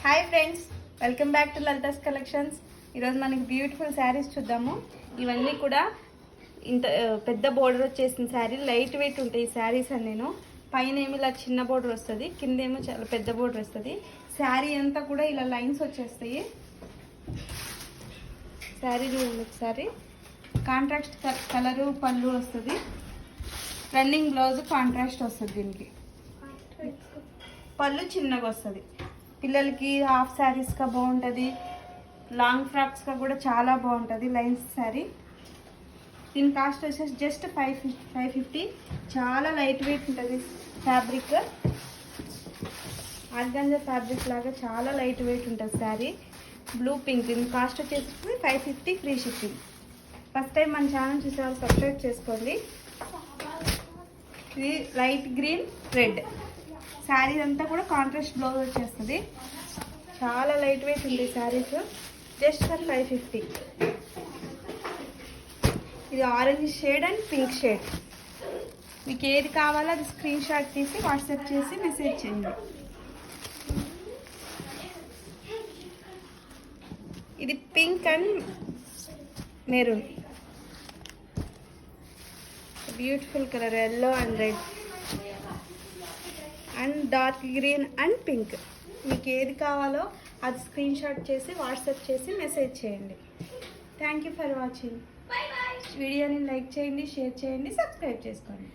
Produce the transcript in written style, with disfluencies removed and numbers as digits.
Hi friends, welcome back to Lalitha's collections. ఈరోజు మనకి beautiful saris చూద్దాము. ఇవన్నీ కూడా ఇంత పెద్ద బోర్డర్ వచ్చేసిన శారీ, లైట్ వెయిట్ ఉంటాయి ఈ శారీస్ అని. నేను పైన ఏమి ఇలా చిన్న బోర్డర్ వస్తుంది, కింద ఏమో చాలా పెద్ద బోర్డర్ వస్తుంది. శారీ అంతా కూడా ఇలా లైన్స్ వచ్చేస్తాయి. శారీ చూడండి ఒకసారి. కాంట్రాస్ట్ కలరు పళ్ళు వస్తుంది, రన్నింగ్ బ్లౌజ్ కాంట్రాస్ట్ వస్తుంది. దీనికి పళ్ళు చిన్నగా వస్తుంది. పిల్లలకి హాఫ్ శారీస్గా బాగుంటుంది, లాంగ్ ఫ్రాక్స్గా కూడా చాలా బాగుంటుంది లైన్స్ శారీ. దీని కాస్ట్ వచ్చేసి జస్ట్ 550. చాలా లైట్ వెయిట్ ఉంటుంది ఫ్యాబ్రిక్, ఆర్గాంజా ఫ్యాబ్రిక్ లాగా చాలా లైట్ వెయిట్ ఉంటుంది శారీ. బ్లూ పింక్, దీని కాస్ట్ వచ్చేసి 550 ఫ్రీ షిప్పింగ్. ఫస్ట్ టైం మన ఛానల్ చూసేవాళ్ళు సబ్స్క్రైబ్ చేసుకోండి. ఇది లైట్ గ్రీన్ రెడ్ శారీ అంతా కూడా కాంట్రాస్ట్ బ్లౌజ్ వచ్చేస్తుంది. చాలా లైట్ వెయిట్ ఉంది శారీస్, జస్ట్ ఫర్ 550. ఇది orange shade and pink shade. మీకు ఏది కావాలో అది స్క్రీన్ షాట్ తీసి వాట్సాప్ చేసి మెసేజ్ చేయండి. ఇది pink and maroon, beautiful colour, yellow and red and dark green and pink. మీకు ఏది కావాలో అది స్క్రీన్ షాట్ చేసి వాట్సాప్ చేసి మెసేజ్ చేయండి. Thank you for watching. వీడియోని లైక్ చేయండి, షేర్ చేయండి, సబ్స్క్రైబ్ చేసుకోండి.